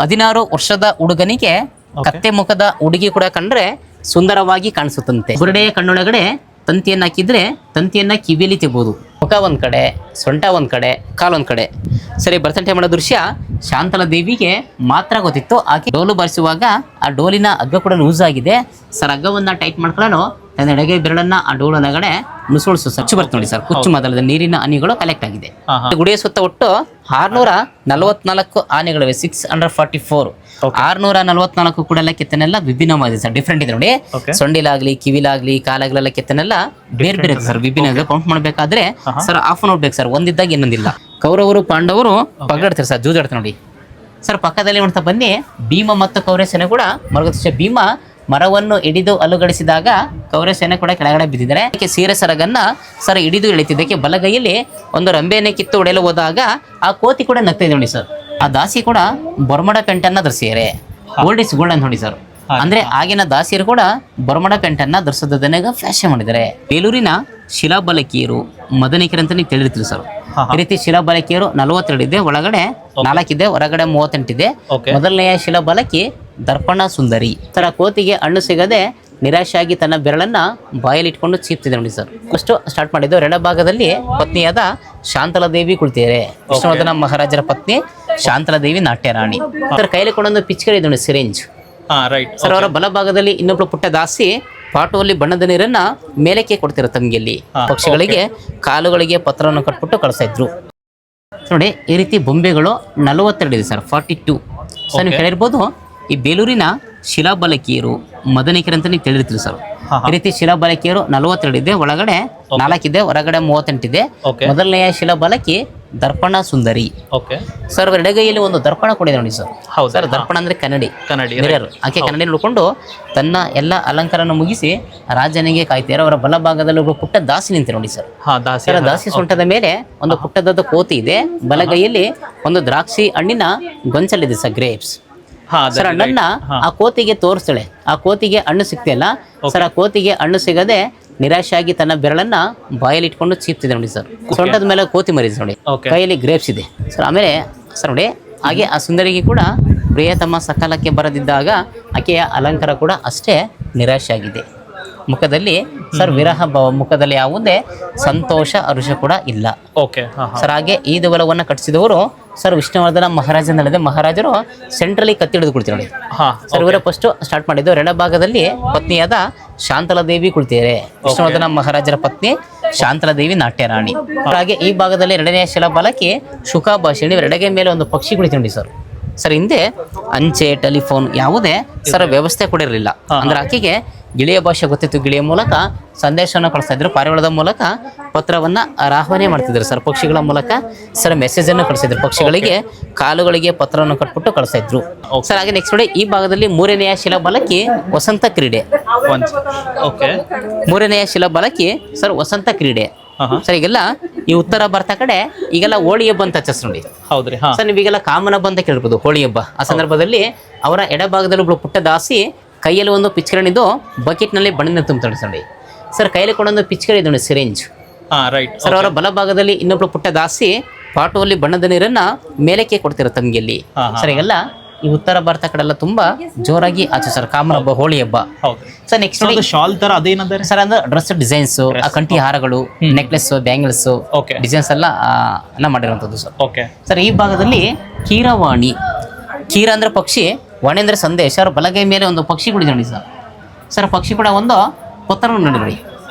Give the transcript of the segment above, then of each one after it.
16 ವರ್ಷದ ಹುಡುಗನಿಗೆ ಕತ್ತೆ ಮುಖದ ಹುಡುಗಿ ಕೂಡ ಕಂಡ್ರೆ ಸುಂದರವಾಗಿ ಕಾಣಿಸುತ್ತಂತೆ. ಬುರುಡೆಯ ಕಣ್ಣೊಳಗಡೆ ತಂತಿಯನ್ನು ಹಾಕಿದ್ರೆ ತಂತಿಯನ್ನ ಕಿವಿಯಲ್ಲಿ ತೆಗೆಬಹುದು. ಮುಖ ಒಂದ್ ಕಡೆ, ಸೊಂಟ ಒಂದ್ ಕಡೆ, ಕಾಲೊಂದ್ ಕಡೆ. ಸರಿ, ಭರತನಾಟ್ಯ ಮಾಡೋ ದೃಶ್ಯ ಶಾಂತಲಾ ದೇವಿಗೆ ಮಾತ್ರ ಗೊತ್ತಿತ್ತು. ಆಕೆ ಡೋಲು ಬಾರಿಸುವಾಗ ಆ ಡೋಲಿನ ಹಗ್ಗ ಕೂಡ ಲೂಸ್ ಆಗಿದೆ ಸರ್. ಹಗ್ಗವನ್ನ ಟೈಟ್ ಮಾಡ್ಕೊಳ್ಳಲು ತನ್ನ ಎಡಗೈ ಬೆರಳನ್ನ ಆ ಡೋಲನಗಡೆ ನುಸುಳಿಸು ಸ್ವಚ್ಛ ಬರ್ತದೆ ನೋಡಿ ಸರ್. ಕುಚ್ಚು ಮೊದಲದ ನೀರಿನ ಹನಿಗಳು ಕಲೆಕ್ಟ್ ಆಗಿದೆ. ಗುಡಿಯ ಸುತ್ತ ಒಟ್ಟು 644 ಆನೆಗಳಿವೆ. 644 644 ಕೂಡ ಎಲ್ಲ ಕೆತ್ತನೆಲ್ಲ ವಿಭಿನ್ನವಾಗಿದೆ ಸರ್. ಡಿಫ್ರೆಂಟ್ ಇದೆ ನೋಡಿ. ಸೊಂಡಿಲಾಗ್ಲಿ, ಕಿವಿಲಾಗ್ಲಿ, ಕಾಲಾಗ್ಲೆಲ್ಲ ಕೆತ್ತನೆಲ್ಲ ಬೇರೆ ಬೇರೆ ಸರ್. ವಿಭಿನ್ನ ಕೌಂಟ್ ಮಾಡ್ಬೇಕಾದ್ರೆ sir half an out sir. ಒಂದಿದ್ದಾಗ ಇನ್ನೊಂದಿಲ್ಲ. ಕೌರವರು ಪಾಂಡವರು ಪಗಡ್ತಾರೆ ಸರ್, ಜೂಜಾಡ್ತಾರೆ ನೋಡಿ ಸರ್. ಪಕ್ಕದಲ್ಲಿ ನೋಡ್ತಾ ಬನ್ನಿ, ಭೀಮ ಮತ್ತು ಕೌರವ ಸೇನೆ ಕೂಡ ಮರಗತ. ಭೀಮ ಮರವನ್ನು ಹಿಡಿದು ಅಲುಗಡಿಸಿದಾಗ ಕೌರವ ಸೇನೆ ಕೂಡ ಕೆಳಗಡೆ ಬಿದ್ದಿದ್ದಾರೆ. ಅದಕ್ಕೆ ಸೀರೆ ಸರಗನ್ನ ಸರ್ ಹಿಡಿದು ಎಳಿತಿದ್ದಕ್ಕೆ ಬಲಗೈಯಲ್ಲಿ ಒಂದು ರಂಬೆಯನ್ನೇ ಕಿತ್ತು ಹೊಡೆಯಲು ಹೋದಾಗ ಆ ಕೋತಿ ಕೂಡ ನಗ್ತಾ ಇದೆ ನೋಡಿ ಸರ್. ಆ ದಾಸಿ ಕೂಡ ಬೊರ್ಮಡ ಪೆಂಟನ್ನ ಧರಿಸಿದ್ದಾರೆ. ಓಲ್ಡ್ ಇಸ್ ಗೋಲ್ಡ್ ಅಂತ ನೋಡಿ ಸರ್. ಅಂದ್ರೆ ಆಗಿನ ದಾಸಿಯರು ಕೂಡ ಬೊರ್ಮಡ ಪೆಂಟನ್ನ ಧರಿಸೋದನ್ನ ಫ್ಯಾಷನ್ ಮಾಡಿದ್ದಾರೆ. ಬೇಲೂರಿನ ಶಿಲಾಬಲಕಿಯರು ಮದನಿಕರು ಅಂತ ನೀವು ತಿಳಿದಿರ್ತೀರಿ ಸರ್. ಈ ರೀತಿ ಶಿಲಾಬಲಕಿಯರು 42 ಇದೆ, ಒಳಗಡೆ 4 ಇದೆ, ಹೊರಗಡೆ 38 ಇದೆ. ಮೊದಲನೆಯ ಶಿಲಾಬಲಕಿ ದರ್ಪಣ ಸುಂದರಿ. ತರ ಕೋತಿಗೆ ಹಣ್ಣು ಸಿಗದೆ ನಿರಾಶೆಯಾಗಿ ತನ್ನ ಬೆರಳನ್ನ ಬಾಯಲ್ಲಿ ಇಟ್ಕೊಂಡು ಚೀಪ್ತಿದೆ ನೋಡಿ ಸರ್. ಫಸ್ಟ್ ಸ್ಟಾರ್ಟ್ ಮಾಡಿದ್ದು ಎಡಭಾಗದಲ್ಲಿ ಪತ್ನಿಯಾದ ಶಾಂತಲಾ ದೇವಿ ಕುಳಿತಿದ್ದಾರೆ. ವಿಷ್ಣುವರ್ಧನ ಮಹಾರಾಜರ ಪತ್ನಿ ಶಾಂತಲಾ ದೇವಿ ನಾಟ್ಯ ರಾಣಿ. ಅದರ ಕೈಲಿ ಕೊಡೊಂದು ಪಿಚ್ಕರಿ ಇದೆ ನೋಡಿ, ಸಿರಿಂಜ್ ಸರ್. ಅವರ ಬಲಭಾಗದಲ್ಲಿ ಇನ್ನೊಬ್ಳು ಪುಟ್ಟ ದಾಸಿ ಪಾಟುವಲ್ಲಿ ಬಣ್ಣದ ನೀರನ್ನ ಮೇಲಕ್ಕೆ ಕೊಡ್ತಿರೋ ತಂಗಿಯಲ್ಲಿ. ಪಕ್ಷಿಗಳಿಗೆ ಕಾಲುಗಳಿಗೆ ಪತ್ರವನ್ನು ಕಟ್ಬಿಟ್ಟು ಕಳಿಸ್ತಾ ಇದ್ರು ನೋಡಿ. ಈ ರೀತಿ ಬೊಂಬೆಗಳು 42 ಇದೆ ಸರ್. 42 ಸರ್. ನೀವು ಕೇಳಿರ್ಬೋದು, ಈ ಬೇಲೂರಿನ ಶಿಲಾಬಲಕಿಯರು ಮದನಿಕರು ಅಂತ ನೀವು ತಿಳಿದಿರ್ತೀರಿ ಸರ್. ಈ ರೀತಿ ಶಿಲಾಬಲಕಿಯರು 42 ಇದೆ, ಒಳಗಡೆ 4 ಇದೆ, ಹೊರಗಡೆ 38 ಇದೆ. ಮೊದಲನೆಯ ಶಿಲಾಬಲಕಿ ದರ್ಪಣ ಸುಂದರಿ ಸರ್. ಎಡಗೈಯಲ್ಲಿ ಒಂದು ದರ್ಪಣ ಕೊಡಿದೆ ನೋಡಿ ಸರ್. ಸರ್, ದರ್ಪಣ ಅಂದ್ರೆ ಕನ್ನಡಿ ಮಿರರ್. ಆಕೆ ಕನ್ನಡಿ ನೋಡಿಕೊಂಡು ತನ್ನ ಎಲ್ಲ ಅಲಂಕಾರನ ಮುಗಿಸಿ ರಾಜನಿಗೆ ಕಾಯ್ತಾರೆ. ಅವರ ಬಲಭಾಗದಲ್ಲಿ ಒಬ್ಬ ಪುಟ್ಟ ದಾಸಿ ನಿಂತೆ ನೋಡಿ ಸರ್. ಸರ್, ದಾಸಿ ಸೊಂಟದ ಮೇಲೆ ಒಂದು ಪುಟ್ಟದಾದ ಕೋತಿ ಇದೆ. ಬಲಗೈಯಲ್ಲಿ ಒಂದು ದ್ರಾಕ್ಷಿ ಹಣ್ಣಿನ ಗೊಂಚಲಿದೆ ಸರ್, ಗ್ರೇಪ್ಸ್ ಸರ್. ಹಣ್ಣನ್ನ ಆ ಕೋತಿಗೆ ತೋರಿಸ್ತಾಳೆ. ಆ ಕೋತಿಗೆ ಹಣ್ಣು ಸಿಗ್ತಿಲ್ಲ ಸರ್. ಆ ಕೋತಿಗೆ ಹಣ್ಣು ಸಿಗದೆ ನಿರಾಶೆಯಾಗಿ ತನ್ನ ಬೆರಳನ್ನ ಬಾಯಲ್ಲಿ ಇಟ್ಕೊಂಡು ಚೀಪ್ತಿದೆ ನೋಡಿ ಸರ್. ಸೊಂಟದ ಮೇಲೆ ಕೋತಿ ಮರಿದೆ ನೋಡಿ, ಕೈಯಲ್ಲಿ ಗ್ರೇಪ್ಸ್ ಇದೆ ಸರ್. ಆಮೇಲೆ ಸರ್ ನೋಡಿ, ಹಾಗೆ ಆ ಸುಂದರಿಗೆ ಕೂಡ ಪ್ರಿಯತಮ ಸಕಾಲಕ್ಕೆ ಬರದಿದ್ದಾಗ ಆಕೆಯ ಅಲಂಕಾರ ಕೂಡ ಅಷ್ಟೇ ನಿರಾಶೆಯಾಗಿದೆ. ಮುಖದಲ್ಲಿ ಸರ್ ವಿರಹ ಭಾವ, ಮುಖದಲ್ಲಿ ಯಾವುದೇ ಸಂತೋಷ ಹರುಷ ಕೂಡ ಇಲ್ಲ ಸರ್. ಹಾಗೆ ಈ ದೇವಲವನ್ನ ಕಟ್ಟಿಸಿದವರು ಸರ್ ವಿಷ್ಣುವರ್ಧನ ಮಹಾರಾಜನಲ್ಲದೆ ಮಹಾರಾಜರು ಸೆಂಟ್ರಲಿ ಕತ್ತಿ ಹಿಡಿದು ಕುಳಿತಿದ್ದಾರೆ ನೋಡಿ ಸರ್. ಇವರ ಫಸ್ಟ್ ಸ್ಟಾರ್ಟ್ ಮಾಡಿದ್ದು ಎಡಭಾಗದಲ್ಲಿ ಪತ್ನಿಯಾದ ಶಾಂತಲಾ ದೇವಿ ಕುಳಿತಿದ್ದಾರೆ. ವಿಷ್ಣುವರ್ಧನ ಮಹಾರಾಜರ ಪತ್ನಿ ಶಾಂತಲಾ ದೇವಿ ನಾಟ್ಯ ರಾಣಿ. ಹಾಗೆ ಈ ಭಾಗದಲ್ಲಿ ಎರಡನೆಯ ಶಿಲಾಬಲಕಿ ಶುಕಾಭಾಷಿಣಿ. ಎಡಗೈ ಮೇಲೆ ಒಂದು ಪಕ್ಷಿ ಕುಳಿತು ನೋಡಿ ಸರ್. ಸರ್, ಹಿಂದೆ ಅಂಚೆ, ಟೆಲಿಫೋನ್ ಯಾವುದೇ ಸರ್ ವ್ಯವಸ್ಥೆ ಕೂಡ ಇರಲಿಲ್ಲ. ಅಂದ್ರೆ ಆಕೆಗೆ ಗಿಳಿಯ ಭಾಷೆ ಗೊತ್ತಿತ್ತು. ಗಿಳಿಯ ಮೂಲಕ ಸಂದೇಶವನ್ನು ಕಳಿಸ್ತಾ ಇದ್ರು. ಪಾರಿವಾಳದ ಮೂಲಕ ಪತ್ರವನ್ನ ಆಹ್ವಾನ ಮಾಡ್ತಿದ್ರು ಸರ್. ಪಕ್ಷಿಗಳ ಮೂಲಕ ಸರ್ ಮೆಸೇಜ್ ಅನ್ನು ಕಳಿಸಿದ್ರು. ಪಕ್ಷಿಗಳಿಗೆ ಕಾಲುಗಳಿಗೆ ಪತ್ರವನ್ನು ಕಟ್ಬಿಟ್ಟು ಕಳಿಸ್ತಾ ಇದ್ರು ಸರ್. ಹಾಗೆ ನೆಕ್ಸ್ಟ್ ನೋಡಿ, ಈ ಭಾಗದಲ್ಲಿ ಮೂರನೆಯ ಶಿಲಾಬಲಕಿ ವಸಂತ ಕ್ರೀಡೆ. ಮೂರನೆಯ ಶಿಲಾಬಲಕಿ ಸರ್ ವಸಂತ ಕ್ರೀಡೆ ಸರ್. ಈಗೆಲ್ಲ ಈ ಉತ್ತರ ಭಾರತ ಕಡೆ ಈಗೆಲ್ಲ ಹೋಳಿ ಹಬ್ಬ ಅಂತ ಆಚರಿಸ್ ನೋಡಿ. ಹೌದ್ರಿ ಸರ್. ನೀವೀಗೆಲ್ಲ ಕಾಮನ ಹಬ್ಬ ಅಂತ ಕೇಳ್ಬೋದು, ಹೋಳಿ ಹಬ್ಬ. ಆ ಸಂದರ್ಭದಲ್ಲಿ ಅವರ ಎಡಭಾಗದಲ್ಲಿ ಒಬ್ಳು ಪುಟ್ಟ ದಾಸಿ ಕೈಯಲ್ಲಿ ಒಂದು ಪಿಚ್ಕರಣಿದ್ದು ಬಕೆಟ್ ನಲ್ಲಿ ಬಣ್ಣ ತುಂಬ್ತಾಳೆ ಸರ್. ಕೈಯಲ್ಲಿ ಕೊಡೊಂದು ಪಿಚ್ಕರಿ ಇದೆ ನೋಡಿ, ಸಿರಿಂಜ್ ಸರ್. ಅವರ ಬಲಭಾಗದಲ್ಲಿ ಇನ್ನೊಬ್ಳು ಪುಟ್ಟ ದಾಸಿ ಪಾಟುವಲ್ಲಿ ಬಣ್ಣದ ನೀರನ್ನ ಮೇಲಕ್ಕೆ ಕೊಡ್ತಿರೋ ತಂಗಿಯಲ್ಲಿ ಸರ್. ಈಗೆಲ್ಲ ಈ ಉತ್ತರ ಭಾರತ ಕಡೆ ಎಲ್ಲ ತುಂಬಾ ಜೋರಾಗಿ ಆಚರಿಸ್ತಾರೆ ಕಾಮನ ಹಬ್ಬ, ಹೋಳಿ ಹಬ್ಬ ಸರ್. ನೆಕ್ಸ್ಟ್ ಶಾಲ್ ತರ ಅದೇನಂದ್ರೆ ಸರ್, ಅಂದ್ರೆ ಡ್ರೆಸ್ ಡಿಸೈನ್ಸ್, ಆ ಕಂಠಿ ಹಾರಗಳು, ನೆಕ್ಲೆಸ್, ಬ್ಯಾಂಗಲ್ಸ್ ಡಿಸೈನ್ಸ್ ಎಲ್ಲ ಮಾಡಿರುವಂತದ್ದು ಸರ್. ಸರ್, ಈ ಭಾಗದಲ್ಲಿ ಕೀರವಾಣಿ. ಕೀರ ಅಂದ್ರೆ ಪಕ್ಷಿ, ವಾಣಿ ಅಂದ್ರೆ ಸಂದೇಶ. ಅವ್ರ ಬಲಗೈ ಮೇಲೆ ಒಂದು ಪಕ್ಷಿ ಕುಡಿದು ನೋಡಿ ಸರ್. ಸರ್, ಪಕ್ಷಿ ಕೂಡ ಒಂದು ಪತ್ರ ನೋಡಿ.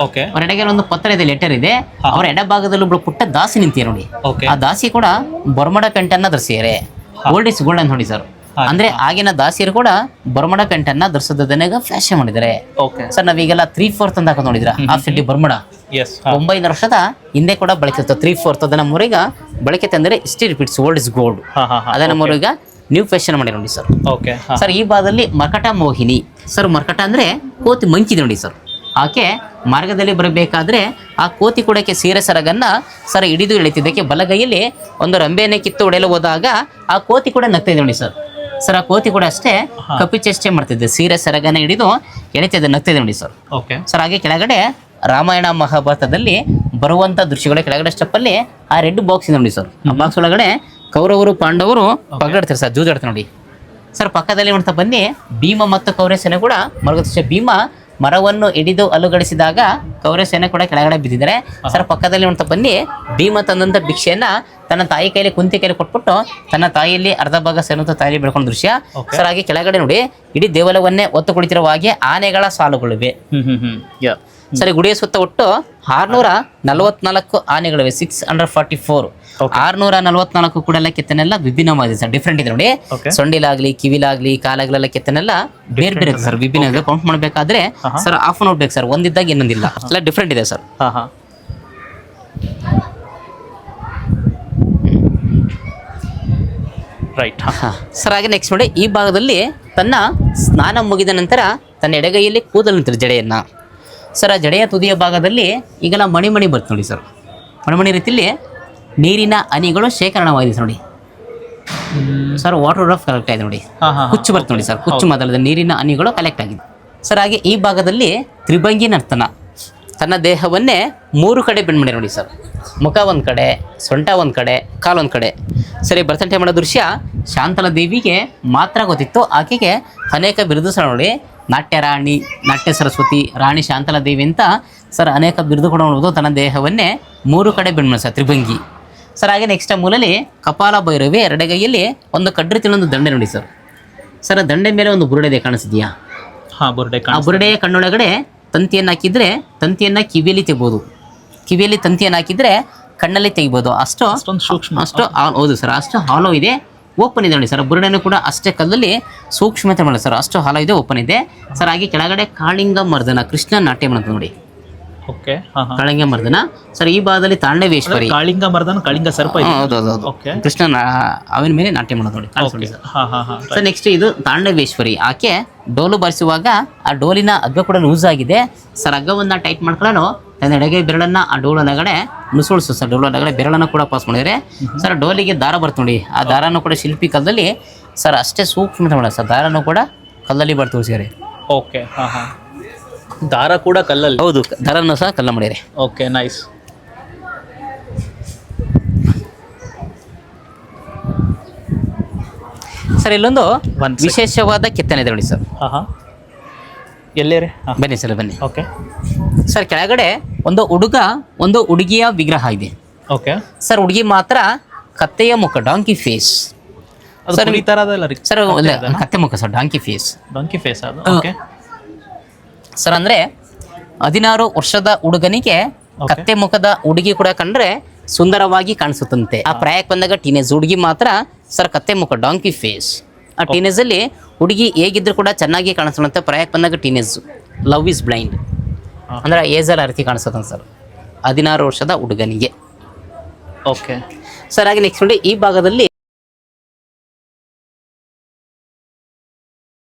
ಅವ್ರ ಎಡಗೈ ಒಂದು ಪತ್ರ ಇದೆ, ಲೆಟರ್ ಇದೆ. ಅವರ ಎಡಭಾಗದಲ್ಲಿ ಒಬ್ಳು ಪುಟ್ಟ ದಾಸಿ ನಿಂತಿದೆ ನೋಡಿ. ಆ ದಾಸಿ ಕೂಡ ಬೊರ್ಮಡ ಪೆಂಟನ್ನ ಧರಿಸಿದ್ದಾರೆ. ಓಲ್ಡ್ ಇಸ್ ಗೋಲ್ಡ್ ಅಂತ ನೋಡಿ ಸರ್. ಅಂದ್ರೆ ಆಗಿನ ದಾಸಿಯರು ಕೂಡ ಬೊರ್ಮಡ ಪೆಂಟನ್ನ ಧರಿಸೋದನ್ನ ಫ್ಯಾಷನ್ ಮಾಡಿದ್ದಾರೆ ಸರ್. ನಾವೀಗೆಲ್ಲ 3/4 ಅಂತ ಹಾಕೋದು ನೋಡಿದ್ರ, ಹಾಫ್ ಸಿಟಿ ಬೊರ್ಮಡ 900 ವರ್ಷದ ಹಿಂದೆ ಕೂಡ ಬಳಕೆ 3/4 ಅದನ್ನ ಮುರಿಗ ಬಳಕೆ ತಂದರೆ ಇಷ್ಟೇ ರಿಪೀಟ್ಸ್. ಓಲ್ಡ್ ಇಸ್ ಗೋಲ್ಡ್ ಅದನ್ನ ಮುರಿಗ ನ್ಯೂ ಫ್ಯಾಷನ್ ಮಾಡಿ ನೋಡಿ ಸರ್. ಸರ್, ಈ ಭಾಗದಲ್ಲಿ ಮರ್ಕಟ ಮೋಹಿನಿ ಸರ್. ಮರ್ಕಟ ಅಂದ್ರೆ ಕೋತಿ ಮಂಕಿದೆ ನೋಡಿ ಸರ್. ಆಕೆ ಮಾರ್ಗದಲ್ಲಿ ಬರಬೇಕಾದ್ರೆ ಆ ಕೋತಿ ಕೂಡಕ್ಕೆ ಸೀರೆ ಸರಗನ್ನ ಸರ್ ಹಿಡಿದು ಎಳಿತಿದ್ದಕ್ಕೆ ಬಲಗೈಯಲ್ಲಿ ಒಂದು ರಂಬೆಯನ್ನೇ ಕಿತ್ತು ಹೊಡೆಯಲು ಹೋದಾಗ ಆ ಕೋತಿ ಕೂಡ ನಗ್ತಾ ಇದೆ ನೋಡಿ ಸರ್. ಸರ್, ಆ ಕೋತಿ ಕೂಡ ಅಷ್ಟೇ ಕಪಿಚೇಷ್ಟೆ ಮಾಡ್ತಿದ್ದೆ. ಸೀರೆ ಸರಗನ್ನ ಹಿಡಿದು ಎಳಿತಿದ್ದೆ, ನಗ್ತಾ ಇದೆ ನೋಡಿ ಸರ್. ಸರ್, ಹಾಗೆ ಕೆಳಗಡೆ ರಾಮಾಯಣ ಮಹಾಭಾರತದಲ್ಲಿ ಬರುವಂತ ದೃಶ್ಯಗಳ ಕೆಳಗಡೆ ಸ್ಟೆಪ್ ಅಲ್ಲಿ ಆ ರೆಡ್ ಬಾಕ್ಸ್ ಇದೆ ನೋಡಿ ಸರ್. ಆ ಬಾಕ್ಸ್ ಒಳಗಡೆ ಕೌರವರು ಪಾಂಡವರು ಪಗಡ್ತಾರೆ ಸರ್, ಜೂಜಾಡ್ತಾರೆ ನೋಡಿ. ಸರ್ ಪಕ್ಕದಲ್ಲಿ ನೋಡ್ತಾ ಬನ್ನಿ ಭೀಮ ಮತ್ತು ಕೌರಸೇನೆ ಕೂಡ ಮರಗತ ಭೀಮ ಮರವನ್ನು ಹಿಡಿದು ಅಲುಗಡಿಸಿದಾಗ ಕೌರಸೇನೆ ಕೂಡ ಕೆಳಗಡೆ ಬಿದ್ದಿದ್ದಾರೆ. ಸರ್ ಪಕ್ಕದಲ್ಲಿ ನೋಡ್ತಾ ಬನ್ನಿ ಭೀಮ ತಂದಂತ ಭಿಕ್ಷೆಯನ್ನ ತನ್ನ ತಾಯಿ ಕೈಲಿ ಕುಂತಿ ಕೈಲಿ ಕೊಟ್ಬಿಟ್ಟು ತನ್ನ ತಾಯಿಯಲ್ಲಿ ಅರ್ಧ ಭಾಗ ಸೇರುವಂತ ತಾಯಿ ಬೆಳ್ಕೊಂಡ ದೃಶ್ಯ. ಸರ್ ಹಾಗೆ ಕೆಳಗಡೆ ನೋಡಿ ಇಡೀ ದೇವಾಲಯವನ್ನೇ ಒತ್ತು ಕುಳಿತಿರುವ ಹಾಗೆ ಆನೆಗಳ ಸಾಲುಗಳಿವೆ. ಸರಿ ಗುಡಿಯ ಸುತ್ತ ಒಟ್ಟು 644 ಆನೆಗಳಿವೆ. 644 644 ಕೂಡ ಎಲ್ಲ ಕೆತ್ತನೆಲ್ಲ ವಿಭಿನ್ನವಾಗಿದೆ ಸರ್, ಡಿಫ್ರೆಂಟ್ ಇದೆ ನೋಡಿ. ಸೊಂಡಿಲಾಗ್ಲಿ ಕಿವಿಲಾಗ್ಲಿ ಕಾಲಾಗ್ಲೆಲ್ಲ ಕೆತ್ತನೆಲ್ಲ ಬೇರೆ ಬೇರೆ ಇದೆ ಸರ್, ವಿಭಿನ್ನ ಇದೆ. ಕೌಂಟ್ ಮಾಡ್ಬೇಕಾದ್ರೆ ಸರ್ ಹಾಫ್ ನೋಡ್ಬೇಕು ಸರ್, ಒಂದಿದ್ದಾಗ ಇನ್ನೊಂದಿಲ್ಲ, ಎಲ್ಲ ಡಿಫ್ರೆಂಟ್ ಇದೆ ಸರ್. ರೈಟ್ ಸರ್ ಹಾಗೆ ನೆಕ್ಸ್ಟ್ ನೋಡಿ ಈ ಭಾಗದಲ್ಲಿ ತನ್ನ ಸ್ನಾನ ಮುಗಿದ ನಂತರ ತನ್ನ ಎಡಗೈಯಲ್ಲಿ ಕೂದಲು ನಿಂತಿದೆ ಜಡೆಯನ್ನ. ಸರ್ ಆ ಜಡೆಯ ತುದಿಯ ಭಾಗದಲ್ಲಿ ಈಗೆಲ್ಲ ಮಣಿ ಬರ್ತದೆ ನೋಡಿ ಸರ್, ಮಣಿ ರೀತಿಯಲ್ಲಿ ನೀರಿನ ಹನಿಗಳು ಶೇಖರಣವಾಗಿದೆ ನೋಡಿ ಸರ್. ವಾಟರ್ ಡ್ರಾಪ್ ಕಲೆಕ್ಟ್ ಆಗಿದೆ ನೋಡಿ, ಕುಚ್ಚು ಬರ್ತದೆ ನೋಡಿ ಸರ್, ಕುಚ್ಚು ಮೊದಲದ ನೀರಿನ ಹನಿಗಳು ಕಲೆಕ್ಟ್ ಆಗಿದೆ ಸರ್. ಹಾಗೆ ಈ ಭಾಗದಲ್ಲಿ ತ್ರಿಭಂಗಿ ನರ್ತನ, ತನ್ನ ದೇಹವನ್ನೇ 3 ಕಡೆ ಬೆಂಡ್ ಮಾಡಿ ನೋಡಿ ಸರ್. ಮುಖ ಒಂದು ಕಡೆ, ಸೊಂಟ ಒಂದು ಕಡೆ, ಕಾಲೊಂದು ಕಡೆ. ಸರಿ ಭರತನಾಟ್ಯ ಮಾಡೋ ದೃಶ್ಯ ಶಾಂತಲಾ ದೇವಿಗೆ ಮಾತ್ರ ಗೊತ್ತಿತ್ತು. ಆಕೆಗೆ ಅನೇಕ ಬಿರುದು ಸಹ ನೋಡಿ, ನಾಟ್ಯ ರಾಣಿ, ನಾಟ್ಯ ಸರಸ್ವತಿ, ರಾಣಿ ಶಾಂತಲಾ ದೇವಿ ಅಂತ ಸರ್ ಅನೇಕ ಬಿರುದು ಕೂಡ ನೋಡ್ಬೋದು. ತನ್ನ ದೇಹವನ್ನೇ 3 ಕಡೆ ಬೆಂಡ್ ಮಾಡಿ ಸರ್, ತ್ರಿಭಂಗಿ ಸರ್. ಹಾಗೆ ನೆಕ್ಸ್ಟ್ ಮೂಲೆಯಲ್ಲಿ ಕಪಾಲ ಭೈರವಿ, ಎರಡೆಗೈಯಲ್ಲಿ ಒಂದು ಕಡ್ರಿ ತಿನ್ನೊಂದು ದಂಡೆ ನೋಡಿ ಸರ್. ಸರ್ ದಂಡೆ ಮೇಲೆ ಒಂದು ಬುರುಡೆ ಕಾಣಿಸಿದ್ಯಾ? ಆ ಬುರುಡೆಯ ಕಣ್ಣೊಳಗಡೆ ತಂತಿಯನ್ನು ಹಾಕಿದ್ರೆ ತಂತಿಯನ್ನು ಕಿವಿಯಲ್ಲಿ ತೆಗಿಬೋದು, ಕಿವಿಯಲ್ಲಿ ತಂತಿಯನ್ನು ಹಾಕಿದ್ರೆ ಕಣ್ಣಲ್ಲಿ ತೆಗಿಬೋದು. ಅಷ್ಟು ಸೂಕ್ಷ್ಮ, ಅಷ್ಟು ಹೌದು ಸರ್, ಅಷ್ಟು ಹಾಲೋ ಇದೆ, ಓಪನ್ ಇದೆ ನೋಡಿ ಸರ್. ಬುರುಡೆನೂ ಕೂಡ ಅಷ್ಟೇ ಕಲ್ಲಲ್ಲಿ ಸೂಕ್ಷ್ಮತೆ ಮಾಡಿ ಸರ್, ಅಷ್ಟು ಹಾಲೋ ಇದೆ, ಓಪನ್ ಇದೆ ಸರ್. ಹಾಗೆ ಕೆಳಗಡೆ ಕಾಳಿಂಗ ಮರ್ದನ, ಕೃಷ್ಣ ನಾಟ್ಯ ಮಾಡೋದು ನೋಡಿ. ಓಕೆ, ಕಾಳಿಂಗ ಮರ್ದನ ಸರ್. ಈ ಭಾಗದಲ್ಲಿ ತಾಂಡವೇಶ್ವರಿ, ಕಾಳಿಂಗ ಮರ್ದನ, ಕಾಳಿಂಗ ಸರ್ಪ, ಹೌದು ಕೃಷ್ಣ ಅವಿನ ಮೇಲೆ ನಾಟ್ಯ ಮಾಡೋದು ನೋಡಿ ಸರ್. ನೆಕ್ಸ್ಟ್ ಇದು ತಾಂಡವೇಶ್ವರಿ, ಆಕೆ ಡೋಲು ಬಾರಿಸುವಾಗ ಆ ಡೋಲಿನ ಹಗ್ಗ ಕೂಡ ಲೂಸ್ ಆಗಿದೆ ಸರ್. ಹಗ್ಗವನ್ನ ಟೈಟ್ ಮಾಡ್ಕೊಳ್ಳೋನು ತನ್ನ ಎಡಗೈ ಬೆರಳನ್ನ ಆ ಡೋಲೊಳಗಡೆ ನುಸುಳಿಸು ಸರ್. ಡೋಲೊಳಗಡೆ ಬೆರಳನ್ನು ಕೂಡ ಪಾಸ್ ಮಾಡಿದರೆ ಸರ್. ಡೋಲಿಗೆ ದಾರ ಬರ್ತದೆ ನೋಡಿ, ಆ ದಾರನೂ ಕೂಡ ಶಿಲ್ಪಿ ಕಲ್ಲಲ್ಲಿ ಸರ್ ಅಷ್ಟೇ ಸೂಕ್ಷ್ಮತೆ ಮಾಡೋದು ಸರ್. ದಾರನೂ ಕೂಡ ಕಲ್ಲಲ್ಲಿ ಬರ್ತದೆ ಸರ್. ಓಕೆ, ದಾರ ಕೂಡ ಕಲ್ಲಲ್ಲಿ, ಹೌದು ದಾರನೂ ಸಹ ಕಲ್ಲ ಮಾಡಿದರೆ. Okay, nice. ಸರ್ ಇಲ್ಲೊಂದು ವಿಶೇಷವಾದ ಕೆತ್ತನೆ ಇದೆ ನೋಡಿ ಸರ್. ಎಲ್ಲೇ ಬನ್ನಿ ಸರ್, ಬನ್ನಿ. ಓಕೆ ಸರ್ ಕೆಳಗಡೆ ಒಂದು ಹುಡುಗ ಒಂದು ಹುಡುಗಿಯ ವಿಗ್ರಹ ಇದೆ. ಓಕೆ ಸರ್ ಹುಡುಗಿ ಮಾತ್ರ ಕತ್ತೆಯ ಮುಖ, ಡಾಂಕಿ ಫೇಸ್ ಸರ್. ಈ ತರದಲ್ಲ ಸರ್ ಕತ್ತೆ ಮುಖ sir, donkey face, donkey face ಅದು. ಓಕೆ ಸರ್ ಅಂದ್ರೆ 16 ವರ್ಷದ ಹುಡುಗನಿಗೆ ಕತ್ತೆ ಮುಖದ ಹುಡುಗಿ ಕೂಡ ಕಂಡ್ರೆ ಸುಂದರವಾಗಿ ಕಾಣಿಸುತ್ತಂತೆ. ಆ ಪ್ರಾಯಕ್ಕೆ ಬಂದಾಗ ಟೀನೇಜ್ ಹುಡುಗಿ ಮಾತ್ರ ಸರ್ ಕತ್ತೆ ಮುಖ, ಡಾಂಕಿ ಫೇಸ್. ಆ ಟೀನೇಜಲ್ಲಿ ಹುಡುಗಿ ಹೇಗಿದ್ರು ಕೂಡ ಚೆನ್ನಾಗಿ ಕಾಣಿಸುತ್ತೆ. ಪ್ರಾಯಕ್ಕೆ ಬಂದಾಗ ಟೀನೇಜ್, ಲವ್ ಇಸ್ ಬ್ಲೈಂಡ್ ಅಂದ್ರೆ ಏಜಲ್ಲಿ ಅರ್ತಿ ಕಾಣಿಸುತ್ತೆ ಸರ್ 16 ವರ್ಷದ ಹುಡುಗನಿಗೆ. ಓಕೆ ಸರ್ ಹಾಗೆ ನೆಕ್ಸ್ಟ್ ನೋಡಿ ಈ ಭಾಗದಲ್ಲಿ